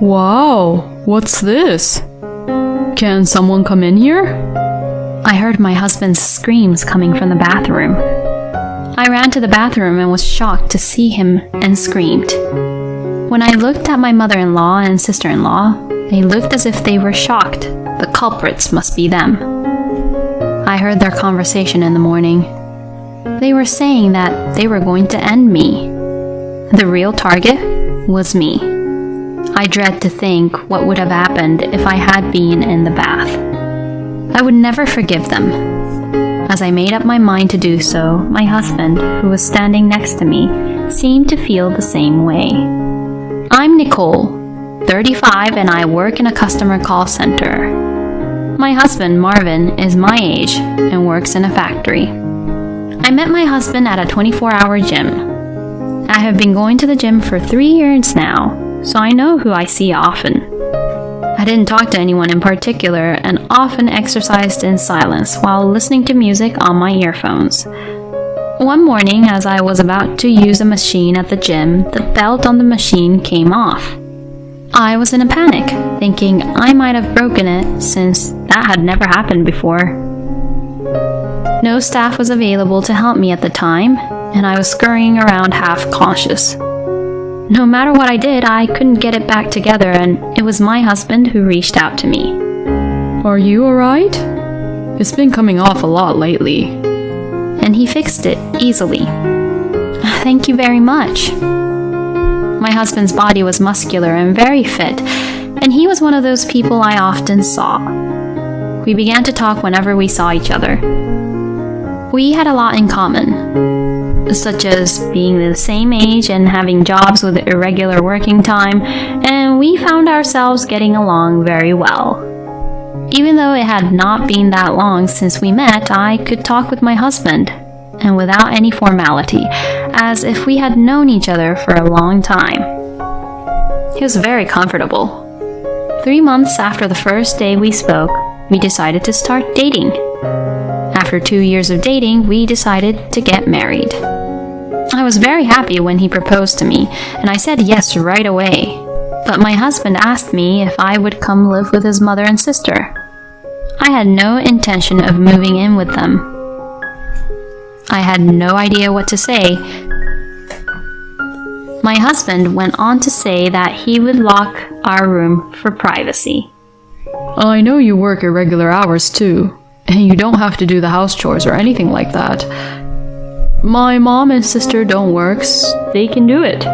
Wow, what's this? Can someone come in here? I heard my husband's screams coming from the bathroom. I ran to the bathroom and was shocked to see him and screamed. When I looked at my mother-in-law and sister-in-law, they looked as if they were shocked. The culprits must be them. I heard their conversation in the morning. They were saying that they were going to end me. The real target was me. I dread to think what would have happened if I had been in the bath. I would never forgive them. As I made up my mind to do so, my husband, who was standing next to me, seemed to feel the same way. I'm Nicole, 35, and I work in a customer call center. My husband, Marvin, is my age and works in a factory. I met my husband at a 24-hour gym. I have been going to the gym for 3 years now, so I know who I see often. I didn't talk to anyone in particular and often exercised in silence while listening to music on my earphones. One morning, as I was about to use a machine at the gym, the belt on the machine came off. I was in a panic, thinking I might have broken it since that had never happened before. No staff was available to help me at the time, and I was scurrying around half-conscious. No matter what I did, I couldn't get it back together, and it was my husband who reached out to me. Are you alright? It's been coming off a lot lately. And he fixed it easily. Thank you very much. My husband's body was muscular and very fit, and he was one of those people I often saw. We began to talk whenever we saw each other. We had a lot in common, such as being the same age and having jobs with irregular working time, and we found ourselves getting along very well. Even though it had not been that long since we met, I could talk with my husband, and without any formality, as if we had known each other for a long time. He was very comfortable. 3 months after the first day we spoke, we decided to start dating. After 2 years of dating, we decided to get married. I was very happy when he proposed to me, and I said yes right away. But my husband asked me if I would come live with his mother and sister. I had no intention of moving in with them. I had no idea what to say. My husband went on to say that he would lock our room for privacy. I know you work irregular hours too, and you don't have to do the house chores or anything like that. My mom and sister don't work, so they can do it.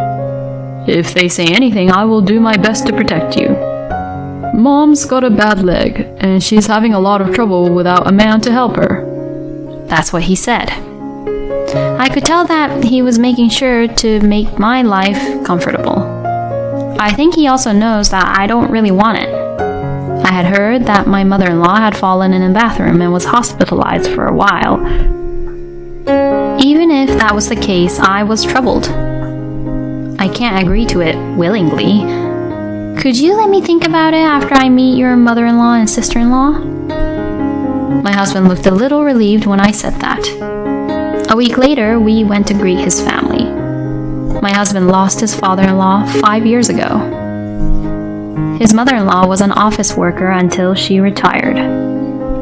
If they say anything, I will do my best to protect you. Mom's got a bad leg, and she's having a lot of trouble without a man to help her. That's what he said. I could tell that he was making sure to make my life comfortable. I think he also knows that I don't really want it. I had heard that my mother-in-law had fallen in a bathroom and was hospitalized for a while. Even if that was the case, I was troubled. I can't agree to it willingly. Could you let me think about it after I meet your mother-in-law and sister-in-law? My husband looked a little relieved when I said that. A week later, we went to greet his family. My husband lost his father-in-law 5 years ago. His mother-in-law was an office worker until she retired.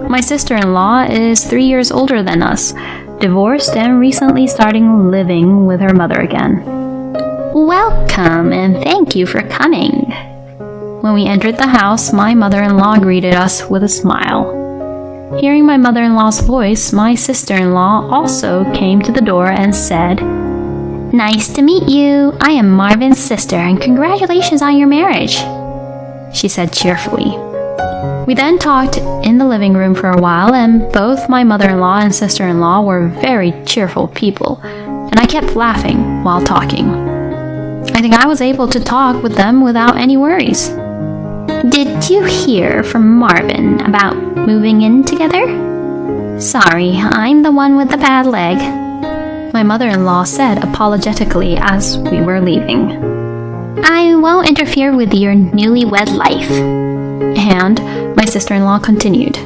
My sister-in-law is 3 years older than us, divorced and recently starting living with her mother again. Welcome, and thank you for coming. When we entered the house, my mother-in-law greeted us with a smile. Hearing my mother-in-law's voice, my sister-in-law also came to the door and said, "Nice to meet you. I am Marvin's sister, and congratulations on your marriage," she said cheerfully. We then talked in the living room for a while, and both my mother-in-law and sister-in-law were very cheerful people, and I kept laughing while talking. I think I was able to talk with them without any worries. "Did you hear from Marvin about moving in together?" "Sorry, I'm the one with the bad leg," my mother-in-law said apologetically as we were leaving. "I won't interfere with your newlywed life." And my sister-in-law continued.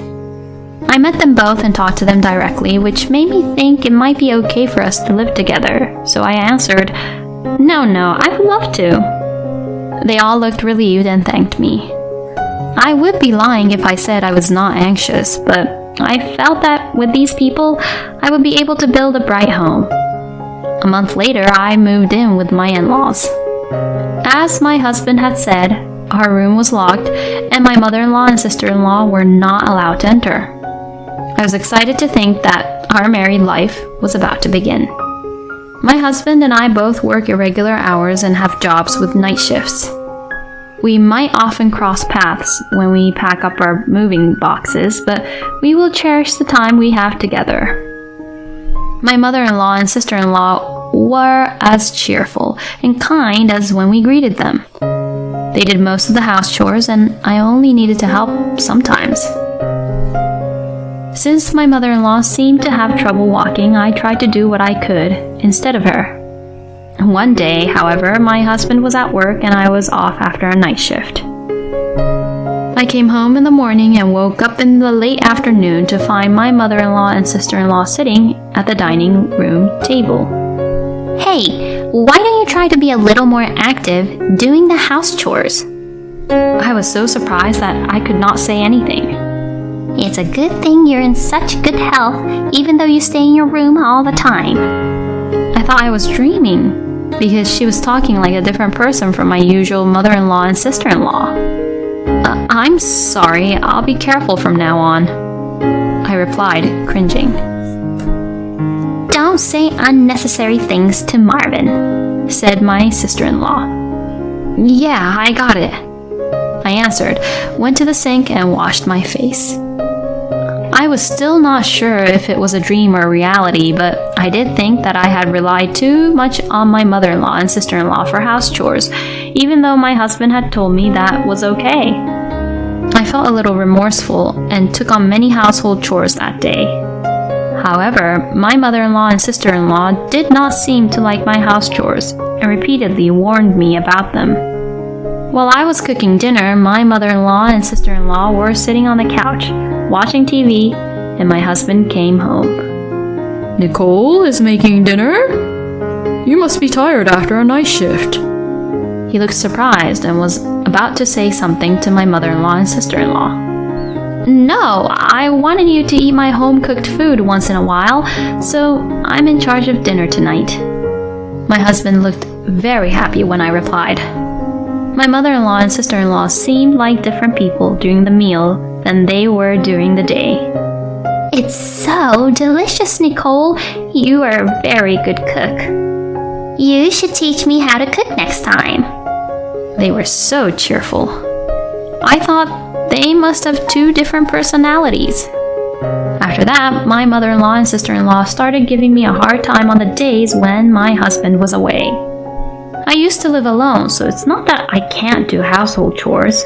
I met them both and talked to them directly, which made me think it might be okay for us to live together, so I answered, No, I would love to." They all looked relieved and thanked me. I would be lying if I said I was not anxious, but I felt that with these people, I would be able to build a bright home. A month later, I moved in with my in-laws. As my husband had said, our room was locked, and my mother-in-law and sister-in-law were not allowed to enter. I was excited to think that our married life was about to begin. My husband and I both work irregular hours and have jobs with night shifts. We might often cross paths when we pack up our moving boxes, but we will cherish the time we have together. My mother-in-law and sister-in-law were as cheerful and kind as when we greeted them. They did most of the house chores, and I only needed to help sometimes. Since my mother-in-law seemed to have trouble walking, I tried to do what I could instead of her. One day, however, my husband was at work and I was off after a night shift. I came home in the morning and woke up in the late afternoon to find my mother-in-law and sister-in-law sitting at the dining room table. Hey, why don't you try to be a little more active doing the house chores? I was so surprised that I could not say anything. It's a good thing you're in such good health, even though you stay in your room all the time. I thought I was dreaming because she was talking like a different person from my usual mother-in-law and sister-in-law. I'm sorry, I'll be careful from now on, I replied, cringing. Don't say unnecessary things to Marvin, said my sister-in-law. Yeah, I got it, I answered, went to the sink and washed my face. I was still not sure if it was a dream or reality, but I did think that I had relied too much on my mother-in-law and sister-in-law for house chores, even though my husband had told me that was okay. I felt a little remorseful and took on many household chores that day. However, my mother-in-law and sister-in-law did not seem to like my house chores and repeatedly warned me about them. While I was cooking dinner, my mother-in-law and sister-in-law were sitting on the couch, watching TV, and my husband came home. Nicole is making dinner? You must be tired after a night shift. He looked surprised and was about to say something to my mother-in-law and sister-in-law. No, I wanted you to eat my home-cooked food once in a while, so I'm in charge of dinner tonight. My husband looked very happy when I replied. My mother-in-law and sister-in-law seemed like different people during the meal than they were during the day. It's so delicious, Nicole. You are a very good cook. You should teach me how to cook next time. They were so cheerful. I thought they must have two different personalities. After that, my mother-in-law and sister-in-law started giving me a hard time on the days when my husband was away. I used to live alone, so it's not that I can't do household chores.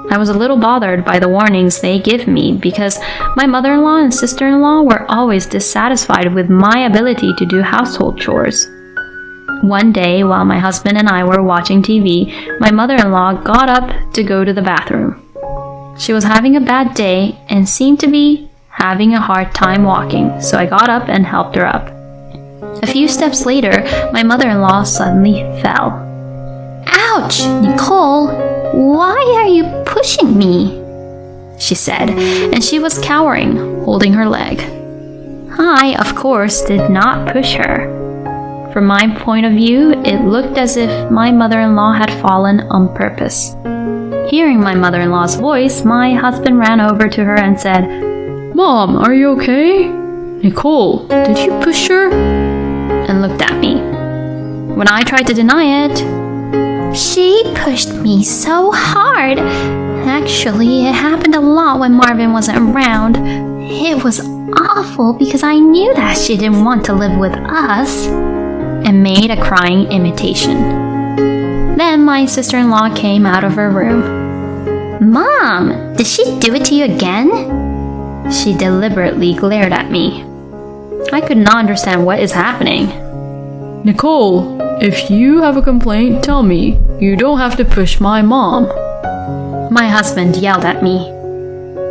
I was a little bothered by the warnings they give me because my mother-in-law and sister-in-law were always dissatisfied with my ability to do household chores. One day, while my husband and I were watching TV, my mother-in-law got up to go to the bathroom. She was having a bad day and seemed to be having a hard time walking, so I got up and helped her up. A few steps later, my mother-in-law suddenly fell. Ouch, Nicole! Why are you pushing me? She said, and she was cowering, holding her leg. I, of course, did not push her. From my point of view, it looked as if my mother-in-law had fallen on purpose. Hearing my mother-in-law's voice, my husband ran over to her and said, Mom, are you okay? Nicole, did you push her? And looked at me. When I tried to deny it, she pushed me so hard. Actually, it happened a lot when Marvin wasn't around. It was awful because I knew that she didn't want to live with us. And made a crying imitation. Then my sister-in-law came out of her room. Mom, did she do it to you again? She deliberately glared at me. I could not understand what is happening. Nicole, if you have a complaint, tell me. You don't have to push my mom. My husband yelled at me.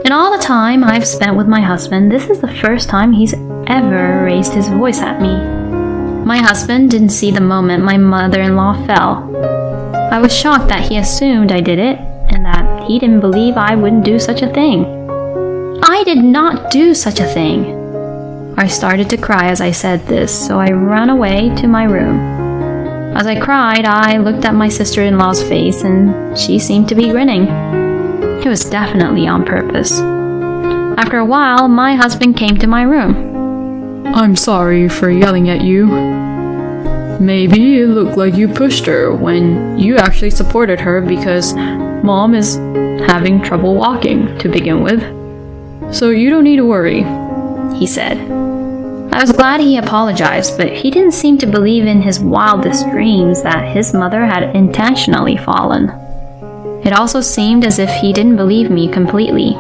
In all the time I've spent with my husband, this is the first time he's ever raised his voice at me. My husband didn't see the moment my mother-in-law fell. I was shocked that he assumed I did it and that he didn't believe I wouldn't do such a thing. I did not do such a thing. I started to cry as I said this, so I ran away to my room. As I cried, I looked at my sister-in-law's face and she seemed to be grinning. It was definitely on purpose. After a while, my husband came to my room. I'm sorry for yelling at you. Maybe it looked like you pushed her when you actually supported her because Mom is having trouble walking to begin with. So you don't need to worry, he said. I was glad he apologized, but he didn't seem to believe in his wildest dreams that his mother had intentionally fallen. It also seemed as if he didn't believe me completely.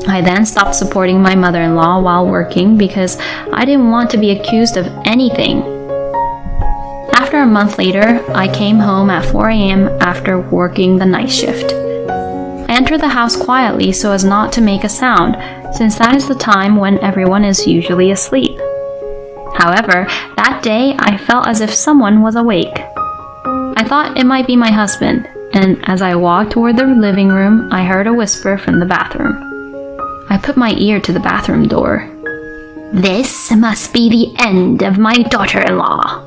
I then stopped supporting my mother-in-law while working because I didn't want to be accused of anything. After a month later, I came home at 4 a.m. after working the night shift. I entered the house quietly so as not to make a sound, since that is the time when everyone is usually asleep. However, that day I felt as if someone was awake. I thought it might be my husband, and as I walked toward the living room, I heard a whisper from the bathroom. I put my ear to the bathroom door. This must be the end of my daughter-in-law.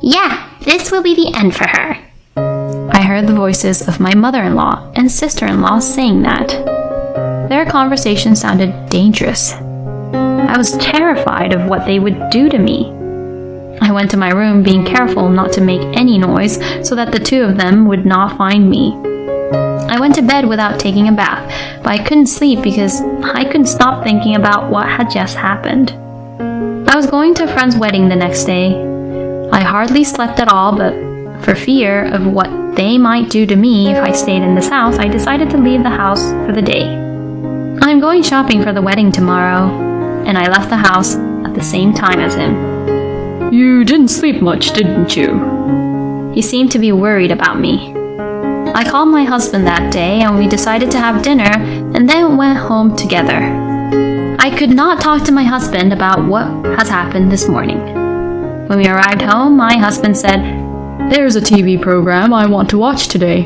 Yeah, this will be the end for her. I heard the voices of my mother-in-law and sister-in-law saying that. Their conversation sounded dangerous. I was terrified of what they would do to me. I went to my room being careful not to make any noise so that the two of them would not find me. I went to bed without taking a bath, but I couldn't sleep because I couldn't stop thinking about what had just happened. I was going to a friend's wedding the next day. I hardly slept at all, but for fear of what they might do to me if I stayed in this house, I decided to leave the house for the day. I'm going shopping for the wedding tomorrow, and I left the house at the same time as him. You didn't sleep much, didn't you? He seemed to be worried about me. I called my husband that day and we decided to have dinner and then went home together. I could not talk to my husband about what has happened this morning. When we arrived home, my husband said, There's a TV program I want to watch today.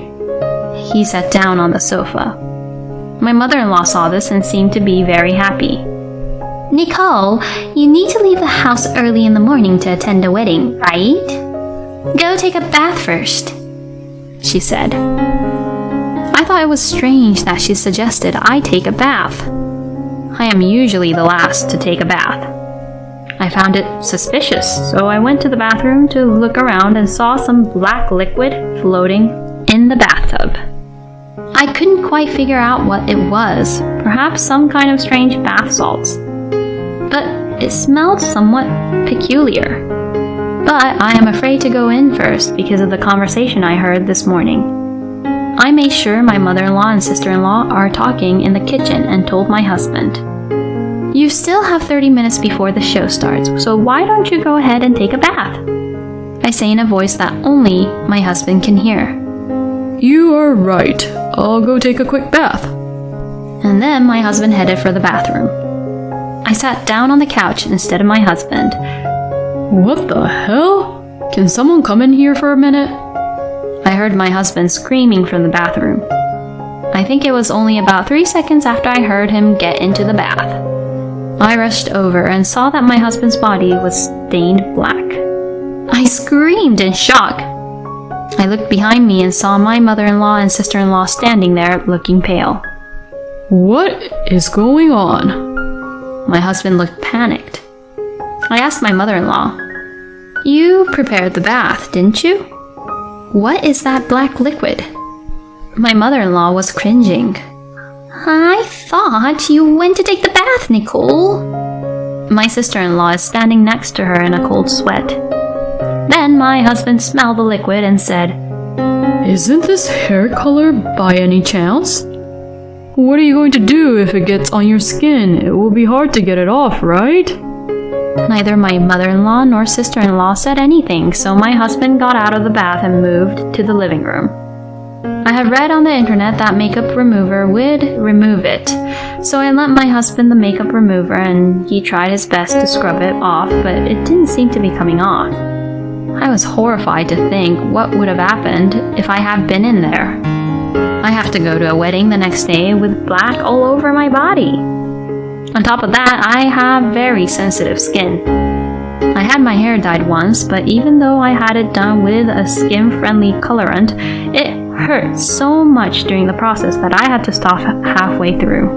He sat down on the sofa. My mother-in-law saw this and seemed to be very happy. Nicole, you need to leave the house early in the morning to attend a wedding, right? Go take a bath first, she said. I thought it was strange that she suggested I take a bath. I am usually the last to take a bath. I found it suspicious, so I went to the bathroom to look around and saw some black liquid floating in the bathtub. I couldn't quite figure out what it was, perhaps some kind of strange bath salts. But it smelled somewhat peculiar. But I am afraid to go in first because of the conversation I heard this morning. I made sure my mother-in-law and sister-in-law are talking in the kitchen and told my husband, You still have 30 minutes before the show starts, so why don't you go ahead and take a bath? I say in a voice that only my husband can hear. You are right. I'll go take a quick bath. And then my husband headed for the bathroom. I sat down on the couch instead of my husband. What the hell? Can someone come in here for a minute? I heard my husband screaming from the bathroom. I think it was only about 3 seconds after I heard him get into the bath. I rushed over and saw that my husband's body was stained black. I screamed in shock. I looked behind me and saw my mother-in-law and sister-in-law standing there looking pale. What is going on? My husband looked panicked. I asked my mother-in-law, You prepared the bath, didn't you? What is that black liquid? My mother-in-law was cringing. I thought you went to take the bath, Nicole. My sister-in-law is standing next to her in a cold sweat. Then my husband smelled the liquid and said, Isn't this hair color by any chance? What are you going to do if it gets on your skin? It will be hard to get it off, right? Neither my mother-in-law nor sister-in-law said anything, so my husband got out of the bath and moved to the living room. I had read on the internet that makeup remover would remove it, so I lent my husband the makeup remover and he tried his best to scrub it off, but it didn't seem to be coming off. I was horrified to think what would have happened if I had been in there. I have to go to a wedding the next day with black all over my body. On top of that, I have very sensitive skin. I had my hair dyed once, but even though I had it done with a skin-friendly colorant, it hurt so much during the process that I had to stop halfway through.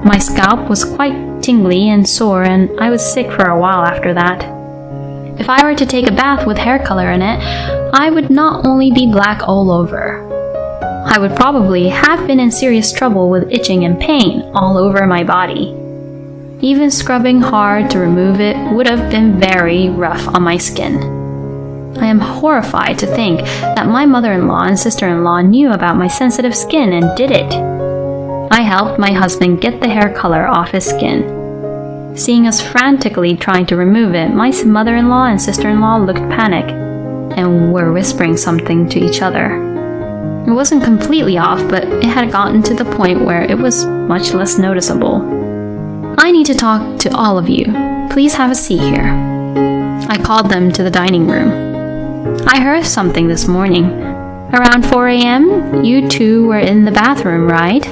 My scalp was quite tingly and sore, and I was sick for a while after that. If I were to take a bath with hair color in it, I would not only be black all over. I would probably have been in serious trouble with itching and pain all over my body. Even scrubbing hard to remove it would have been very rough on my skin. I am horrified to think that my mother-in-law and sister-in-law knew about my sensitive skin and did it. I helped my husband get the hair color off his skin. Seeing us frantically trying to remove it, my mother-in-law and sister-in-law looked panicked and were whispering something to each other. It wasn't completely off, but it had gotten to the point where it was much less noticeable. I need to talk to all of you. Please have a seat here. I called them to the dining room. I heard something this morning. Around 4 a.m., you two were in the bathroom, right?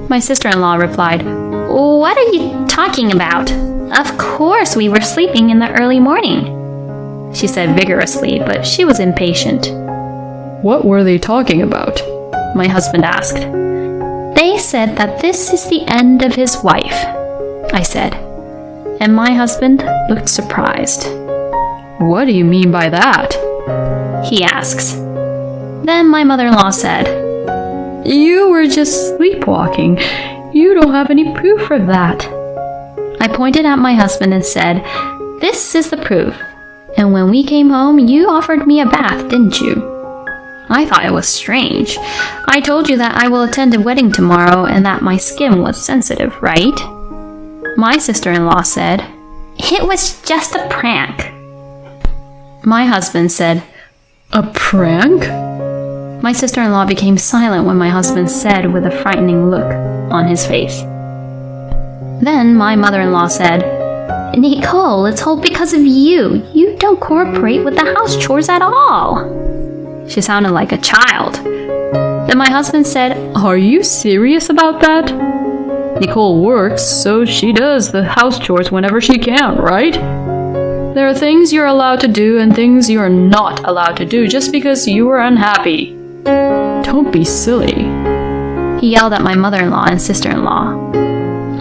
My sister-in-law replied, What are you talking about? Of course we were sleeping in the early morning, she said vigorously, but she was impatient. What were they talking about? My husband asked. They said that this is the end of his wife, I said, and my husband looked surprised. What do you mean by that? He asks. Then my mother-in-law said, You were just sleepwalking. You don't have any proof of that. I pointed at my husband and said, This is the proof. And when we came home, you offered me a bath, didn't you? I thought it was strange. I told you that I will attend a wedding tomorrow and that my skin was sensitive, right? My sister-in-law said, It was just a prank. My husband said, A prank? My sister-in-law became silent when my husband said with a frightening look on his face. Then my mother-in-law said, Nicole, it's all because of you. You don't cooperate with the house chores at all. She sounded like a child. Then my husband said, Are you serious about that? Nicole works, so she does the house chores whenever she can, right? There are things you're allowed to do and things you're not allowed to do just because you were unhappy. Don't be silly. He yelled at my mother-in-law and sister-in-law.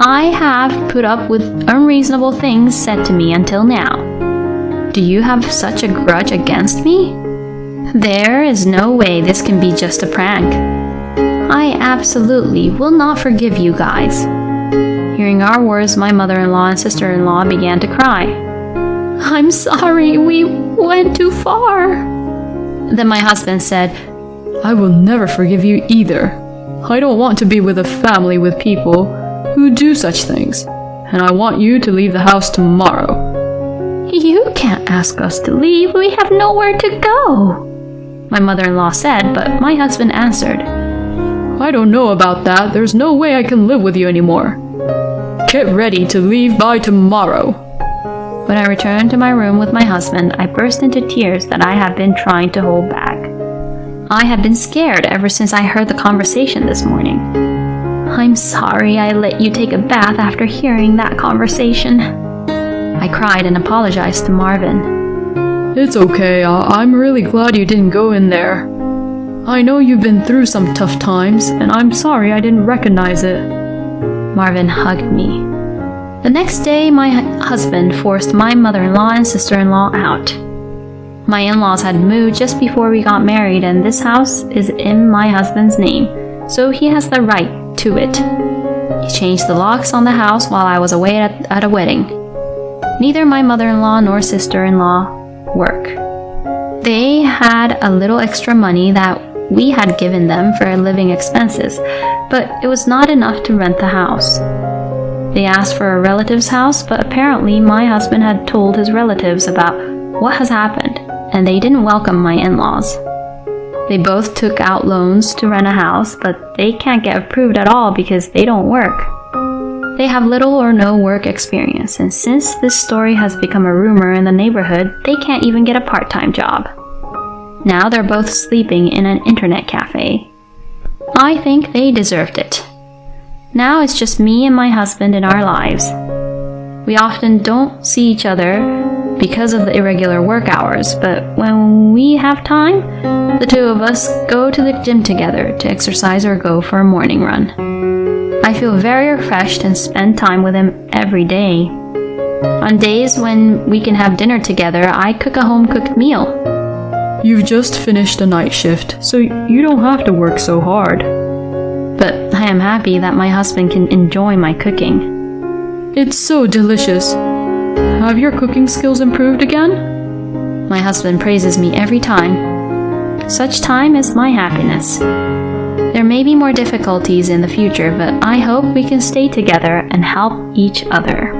I have put up with unreasonable things said to me until now. Do you have such a grudge against me? There is no way this can be just a prank. I absolutely will not forgive you guys. Hearing our words, my mother-in-law and sister-in-law began to cry. I'm sorry, we went too far. Then my husband said, I will never forgive you either. I don't want to be with a family with people who do such things, and I want you to leave the house tomorrow. You can't ask us to leave. We have nowhere to go, my mother-in-law said, but my husband answered, I don't know about that. There's no way I can live with you anymore. Get ready to leave by tomorrow. When I returned to my room with my husband, I burst into tears that I had been trying to hold back. I had been scared ever since I heard the conversation this morning. I'm sorry I let you take a bath after hearing that conversation. I cried and apologized to Marvin. It's okay. I'm really glad you didn't go in there. I know you've been through some tough times, and I'm sorry I didn't recognize it. Marvin hugged me. The next day, my husband forced my mother-in-law and sister-in-law out. My in-laws had moved just before we got married, and this house is in my husband's name, so he has the right to it. He changed the locks on the house while I was away at a wedding. Neither my mother-in-law nor sister-in-law work. They had a little extra money that we had given them for living expenses, but it was not enough to rent the house. They asked for a relative's house, but apparently my husband had told his relatives about what has happened, and they didn't welcome my in-laws. They both took out loans to rent a house, but they can't get approved at all because they don't work. They have little or no work experience, and since this story has become a rumor in the neighborhood, they can't even get a part-time job. Now they're both sleeping in an internet cafe. I think they deserved it. Now it's just me and my husband in our lives. We often don't see each other because of the irregular work hours, but when we have time, the two of us go to the gym together to exercise or go for a morning run. I feel very refreshed and spend time with him every day. On days when we can have dinner together, I cook a home-cooked meal. You've just finished a night shift, so you don't have to work so hard. But I am happy that my husband can enjoy my cooking. It's so delicious. Have your cooking skills improved again? My husband praises me every time. Such time is my happiness. There may be more difficulties in the future, but I hope we can stay together and help each other.